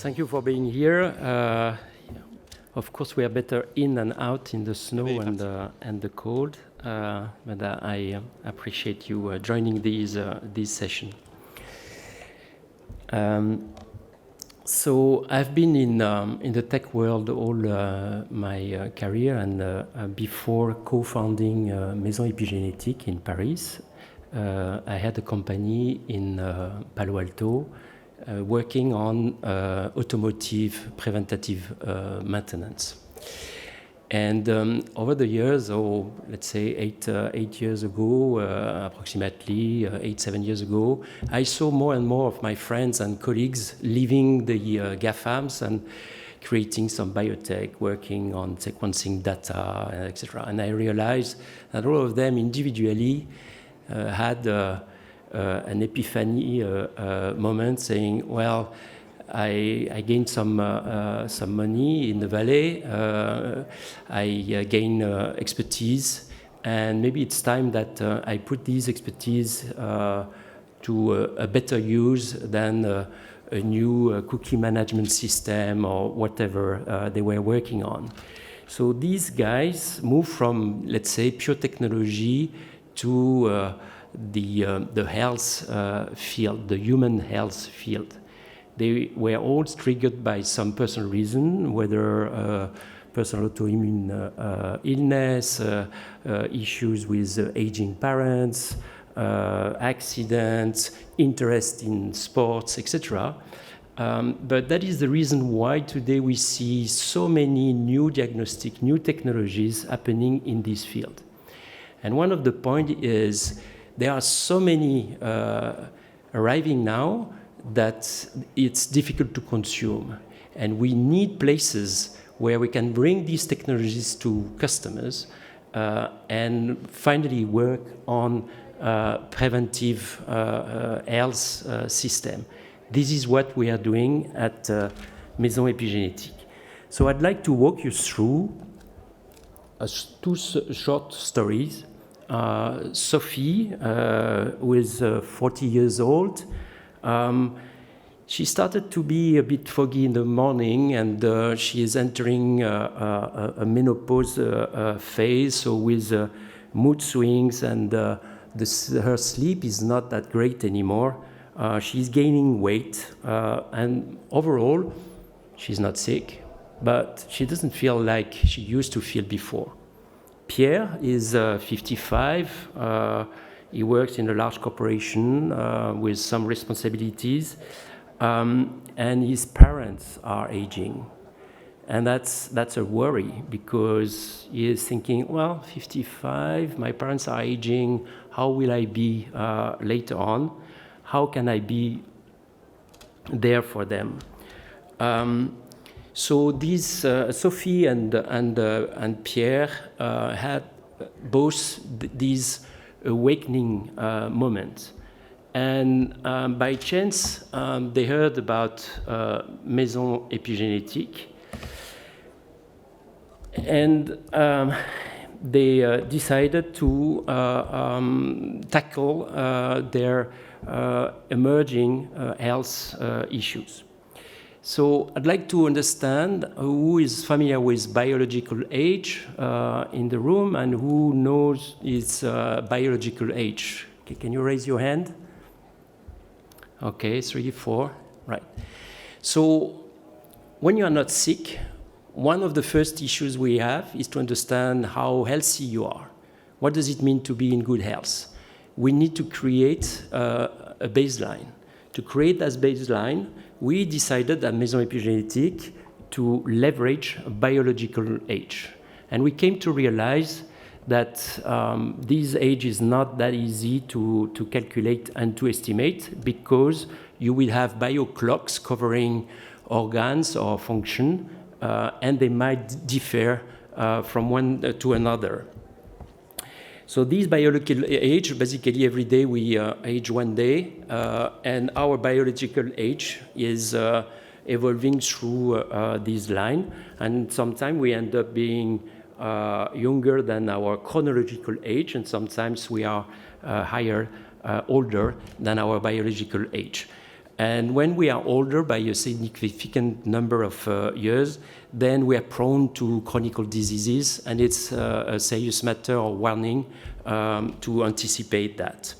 thank you for being here. Of course, we are better in than out in the snow and the cold, but I appreciate you joining this session. So I've been in the tech world all my career, and before co-founding MAISON EPIGENETIC in Paris, I had a company in Palo Alto working on automotive preventative maintenance. And over the years, or let's say eight years ago, approximately 7 years ago, I saw more and more of my friends and colleagues leaving the GAFAMs and creating some biotech, working on sequencing data, etc. And I realized that all of them individually had an epiphany moment, saying, well, I gained some money in the valley, I gain expertise, and maybe it's time that I put these expertise to a better use than a new cookie management system or whatever they were working on. So these guys moved from, let's say, pure technology to the health field, the human health field. They were all triggered by some personal reason, whether personal autoimmune illness, issues with aging parents, accidents, interest in sports, etc. But that is the reason why today we see so many new diagnostic, new technologies happening in this field. And one of the points is there are so many arriving now that it's difficult to consume. And we need places where we can bring these technologies to customers and finally work on preventive health system. This is what we are doing at MAISON EPIGENETIC. So I'd like to walk you through two short stories. Sophie, who is 40 years old, she started to be a bit foggy in the morning, and she is entering a menopause phase, so with mood swings, and her sleep is not that great anymore. She's gaining weight, and overall, she's not sick, but she doesn't feel like she used to feel before. Pierre is 55. He works in a large corporation with some responsibilities, and his parents are aging. And that's a worry, because he is thinking, well, 55, my parents are aging, how will I be later on? How can I be there for them? So these Sophie and Pierre had both these awakening moments, and by chance they heard about MAISON EPIGENETIC, and they decided to tackle their emerging health issues. So I'd like to understand who is familiar with biological age in the room, and who knows its biological age. Okay, can you raise your hand? Okay, 3, 4, right. So when you are not sick, one of the first issues we have is to understand how healthy you are. What does it mean to be in good health? We need to create a baseline. To create that baseline, we decided at MAISON EPIGENETIC to leverage biological age. And we came to realize that this age is not that easy to calculate and to estimate, because you will have bioclocks covering organs or function, and they might differ from one to another. So this biological age, basically every day we age 1 day, and our biological age is evolving through this line, and sometimes we end up being younger than our chronological age, and sometimes we are older than our biological age. And when we are older by a significant number of years, then we are prone to chronic diseases, and it's a serious matter or warning to anticipate that.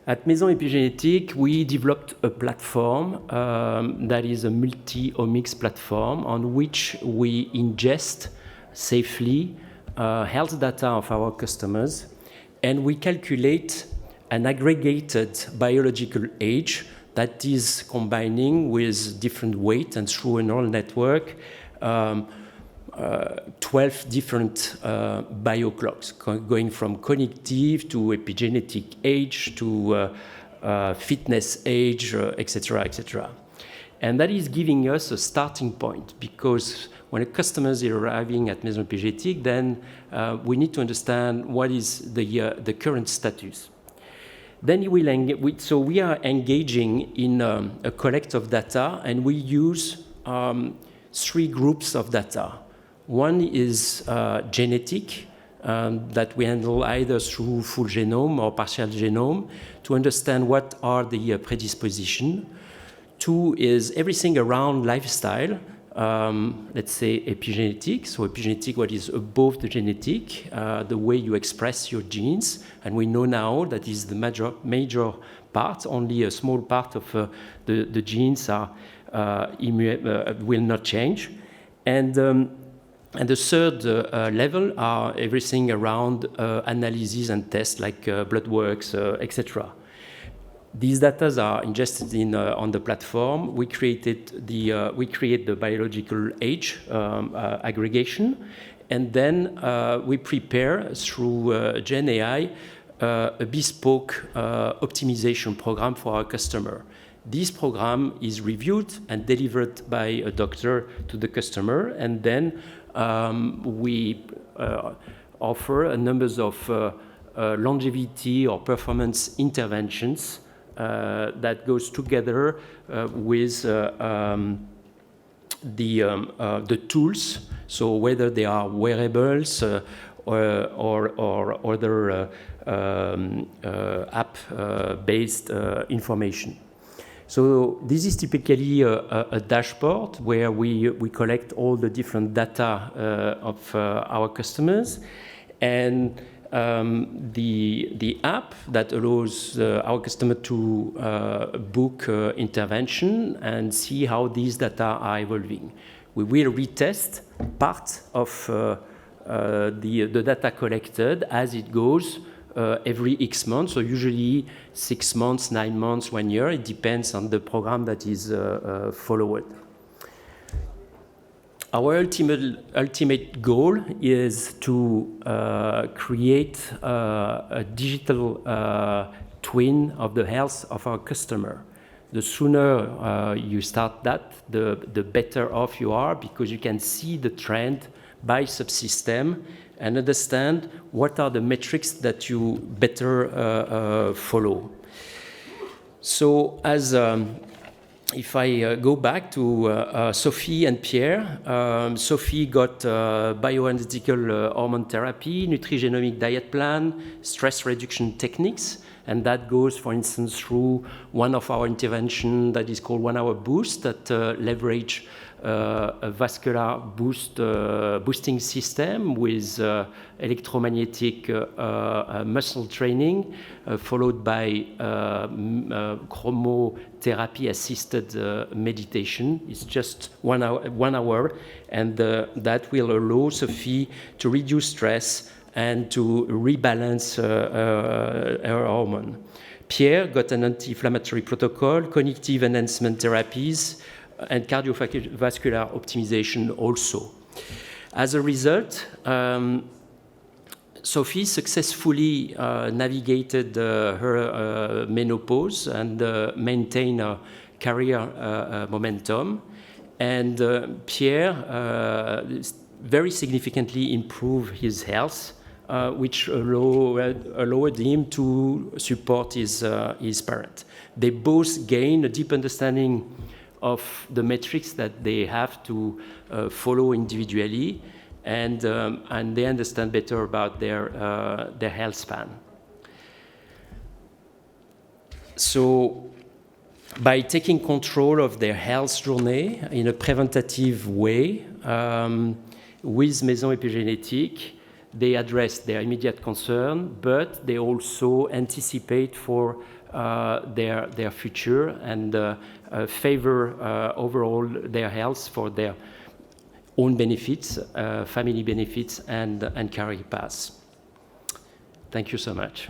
At MAISON Epigenetic, we developed a platform that is a multi-omics platform on which we ingest safely health data of our customers, and we calculate an aggregated biological age that is combining with different weight and through a neural network 12 different bioclocks, going from cognitive to epigenetic age to fitness age, etc., etc. And that is giving us a starting point, because when a customer is arriving at MAISON Epigenetic, then we need to understand what is the current status. Then so we are engaging in a collect of data, and we use 3 groups of data. One is genetic, that we handle either through full genome or partial genome to understand what are the predisposition. 2 is everything around lifestyle, let's say epigenetic. So epigenetic, what is above the genetic, the way you express your genes. And we know now that is the major part. Only a small part of the genes are, will not change. And the third level are everything around analysis and tests like blood works, etc. These data are ingested on the platform. We create the biological age aggregation, and then we prepare through Gen AI a bespoke optimization program for our customer. This program is reviewed and delivered by a doctor to the customer, and then we offer a number of longevity or performance interventions that goes together with the tools. So whether they are wearables or other app-based information. So this is typically a dashboard where we collect all the different data of our customers, and the app that allows our customer to book intervention and see how these data are evolving. We will retest part of the data collected as it goes every X months, so usually 6 months, 9 months, 1 year. It depends on the program that is followed. Our ultimate goal is to create a digital twin of the health of our customer. The sooner you start that, the better off you are, because you can see the trend by subsystem and understand what are the metrics that you better follow. So as if I go back to Sophie and Pierre, Sophie got bioanalytical hormone therapy, nutrigenomic diet plan, stress reduction techniques, and that goes, for instance, through one of our interventions that is called 1 Hour Boost that leverage a vascular boosting system with electromagnetic muscle training, followed by chromotherapy assisted meditation. It's just 1 hour, and that will allow Sophie to reduce stress and to rebalance her hormone. Pierre got an anti-inflammatory protocol, cognitive enhancement therapies, and cardiovascular optimization also. As a result, Sophie successfully navigated her menopause and maintained a career momentum. And Pierre very significantly improved his health, which allowed him to support his parent. They both gained a deep understanding of the metrics that they have to follow individually, and they understand better about their health span. So by taking control of their health journey in a preventative way, with MAISON Epigenetic, they address their immediate concern, but they also anticipate for their future and favor overall their health for their own benefits, family benefits, and career paths. Thank you so much.